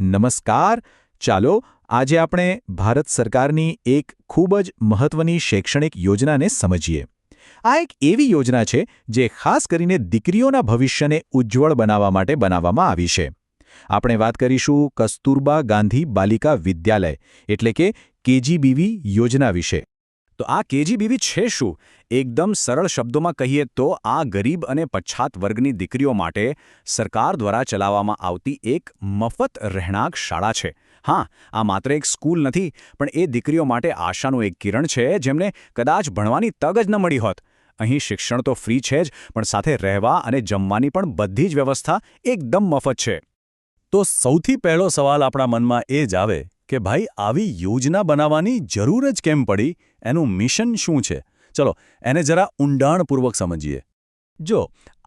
નમસ્કાર. ચાલો આજે આપણે ભારત સરકારની એક ખૂબ જ મહત્વની શૈક્ષણિક યોજનાને સમજીએ. આ એક એવી યોજના છે જે ખાસ કરીને દીકરીઓના ભવિષ્યને ઉજ્જવળ બનાવવા માટે બનાવવામાં આવી છે. આપણે વાત કરીશું કસ્તુરબા ગાંધી બાલિકા વિદ્યાલય એટલે કે કેજીબીવી યોજના વિશે. તો આ કેજીબીવી છે શું? એકદમ સરળ શબ્દોમાં કહીએ તો આ ગરીબ અને પછાત વર્ગની દીકરીઓ માટે સરકાર દ્વારા ચલાવવામાં આવતી એક મફત રહેણાંક શાળા છે. હા, આ માત્ર એક સ્કૂલ નથી, પણ એ દીકરીઓ માટે આશાનું એક કિરણ છે જેમને કદાચ ભણવાની તક જ ન મળી હોત. અહીં શિક્ષણ તો ફ્રી છે જ, પણ સાથે રહેવા અને જમવાની પણ બધી જ વ્યવસ્થા એકદમ મફત છે. તો સૌથી પહેલો સવાલ આપણા મનમાં એ જ આવે કે ભાઈ આવી યોજના બનાવવાની જરૂર જ કેમ પડી? એનું મિશન શું છે? ચલો એને જરા ઊંડાણપૂર્વક સમજીએ. જો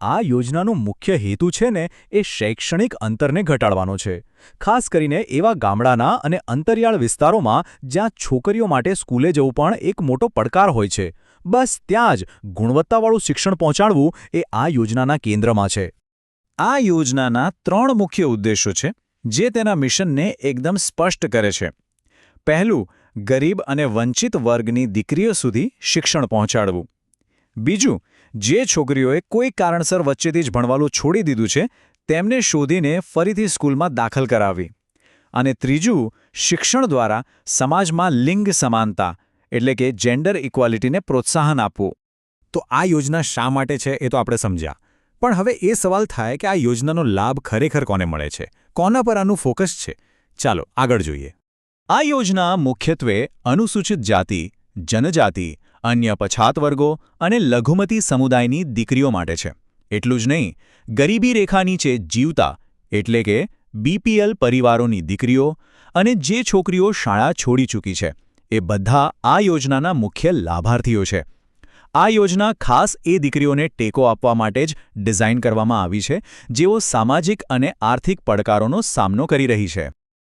આ યોજનાનો મુખ્ય હેતુ છે ને એ શૈક્ષણિક અંતરને ઘટાડવાનો છે. ખાસ કરીને એવા ગામડાના અને અંતરિયાળ વિસ્તારોમાં જ્યાં છોકરીઓ માટે સ્કૂલે જવું પણ એક મોટો પડકાર હોય છે. બસ ત્યાં જ ગુણવત્તાવાળું શિક્ષણ પહોંચાડવું એ આ યોજનાના કેન્દ્રમાં છે. આ યોજનાના 3 મુખ્ય ઉદ્દેશો છે જે તેના મિશનને એકદમ સ્પષ્ટ કરે છે. પહેલું, ગરીબ અને વંચિત વર્ગની દીકરીઓ સુધી શિક્ષણ પહોંચાડવું. બીજું, જે છોકરીઓએ કોઈ કારણસર વચ્ચેથી જ ભણવાનું છોડી દીધું છે તેમને શોધીને ફરીથી સ્કૂલમાં દાખલ કરાવવી. અને ત્રીજું, શિક્ષણ દ્વારા સમાજમાં લિંગ સમાનતા એટલે કે જેન્ડર ઇક્વાલિટીને પ્રોત્સાહન આપવું. તો આ યોજના શા માટે છે એ તો આપણે સમજ્યા. પણ હવે એ સવાલ થાય કે આ યોજનાનો લાભ ખરેખર કોને મળે છે? કોના પર આનું ફોકસ છે? ચાલો આગળ જોઈએ. આ યોજના મુખ્યત્વે અનુસૂચિત જાતિ, જનજાતિ, અન્ય પછાત વર્ગો અને લઘુમતી સમુદાયની દીકરીઓ માટે છે. એટલું જ નહીં, ગરીબી રેખા નીચે જીવતા એટલે કે બીપીએલ પરિવારોની દીકરીઓ અને જે છોકરીઓ શાળા છોડી ચૂકી છે એ બધા આ યોજનાના મુખ્ય લાભાર્થીઓ છે. આ યોજના ખાસ એ દીકરીઓને ટેકો આપવા માટે જ ડિઝાઇન કરવામાં આવી છે જેઓ સામાજિક અને આર્થિક પડકારોનો સામનો કરી રહી છે.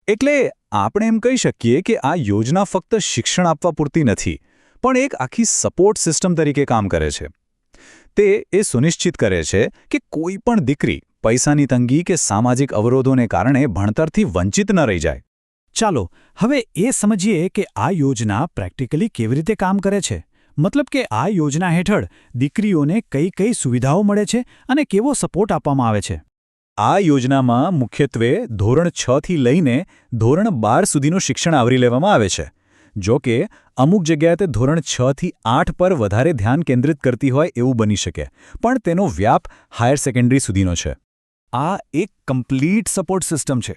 એટલે આપણે એમ કહી શકીએ કે આ યોજના ફક્ત શિક્ષણ આપવા પૂરતી નથી, પણ એક આખી સપોર્ટ સિસ્ટમ તરીકે કામ કરે છે. તે એ સુનિશ્ચિત કરે છે કે કોઈ પણ દીકરી પૈસાની તંગી કે સામાજિક અવરોધોને કારણે ભણતરથી વંચિત ન રહી જાય. ચાલો હવે એ સમજીએ કે આ યોજના પ્રેક્ટિકલી કેવી રીતે કામ કરે છે. મતલબ કે આ યોજના હેઠળ દીકરીઓને કઈ કઈ સુવિધાઓ મળે છે અને કેવો સપોર્ટ આપવામાં આવે છે. આ યોજનામાં મુખ્યત્વે ધોરણ 6 થી લઈને ધોરણ 12 સુધીનું શિક્ષણ આવરી લેવામાં આવે છે. જો કે અમુક જગ્યાએ તે ધોરણ 6 થી 8 પર વધારે ધ્યાન કેન્દ્રિત કરતી હોય એવું બની શકે, પણ તેનો વ્યાપ હાયર સેકન્ડરી સુધીનો છે. આ એક કમ્પ્લીટ સપોર્ટ સિસ્ટમ છે.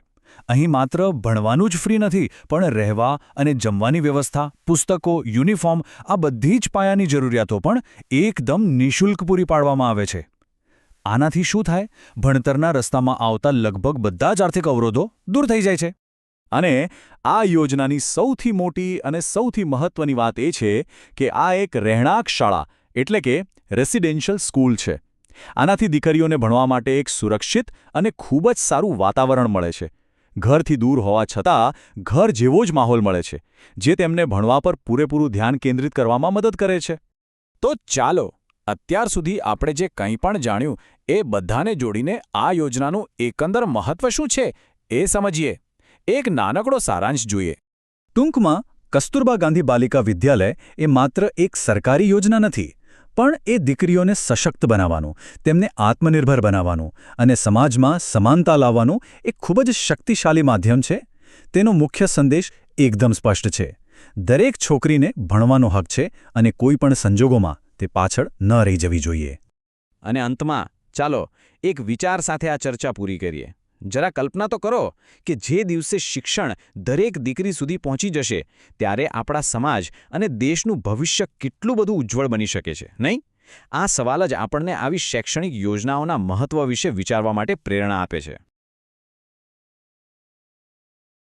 અહીં માત્ર ભણવાનું જ ફ્રી નથી, પણ રહેવા અને જમવાની વ્યવસ્થા, પુસ્તકો, યુનિફોર્મ આ બધી જ પાયાની જરૂરિયાતો પણ એકદમ નિઃશુલ્ક પૂરી પાડવામાં આવે છે. આનાથી શું થાય? ભણતરના રસ્તામાં આવતા લગભગ બધા જ આર્થિક અવરોધો દૂર થઈ જાય છે. અને આ યોજનાની સૌથી મોટી અને સૌથી મહત્વની વાત એ છે કે આ એક રહેણાંક શાળા એટલે કે રેસિડેન્શિયલ સ્કૂલ છે. આનાથી દીકરીઓને ભણવા માટે એક સુરક્ષિત અને ખૂબ જ સારું વાતાવરણ મળે છે. ઘરથી દૂર હોવા છતાં ઘર જેવો જ માહોલ મળે છે, જે તેમને ભણવા પર પૂરેપૂરું ધ્યાન કેન્દ્રિત કરવામાં મદદ કરે છે. તો ચાલો અત્યાર સુધી આપણે જે કંઈ પણ જાણ્યું એ બધાને જોડીને આ યોજનાનું એકંદર મહત્વ શું છે એ સમજીએ. એક નાનકડો સારાંશ જોઈએ. ટૂંકમાં કસ્તુરબા ગાંધી બાલિકા વિદ્યાલય એ માત્ર એક સરકારી યોજના નથી, પણ એ દીકરીઓને સશક્ત બનાવવાનું, તેમને આત્મનિર્ભર બનાવવાનું અને સમાજમાં સમાનતા લાવવાનું એક ખૂબ જ શક્તિશાળી માધ્યમ છે. તેનો મુખ્ય સંદેશ એકદમ સ્પષ્ટ છે. દરેક છોકરીને ભણવાનો હક છે અને કોઈ પણ સંજોગોમાં તે પાછળ ન રહી જવી જોઈએ. અને અંતમાં ચાલો એક વિચાર સાથે આ ચર્ચા પૂરી કરીએ. જરા કલ્પના તો કરો કે જે દિવસે શિક્ષણ દરેક દીકરી સુધી પહોંચી જશે ત્યારે આપણા સમાજ અને દેશનું ભવિષ્ય કેટલું બધું ઉજ્જવળ બની શકે છે, નહીં? આ સવાલ જ આપણને આવી શૈક્ષણિક યોજનાઓના મહત્વ વિશે વિચારવા માટે પ્રેરણા આપે છે.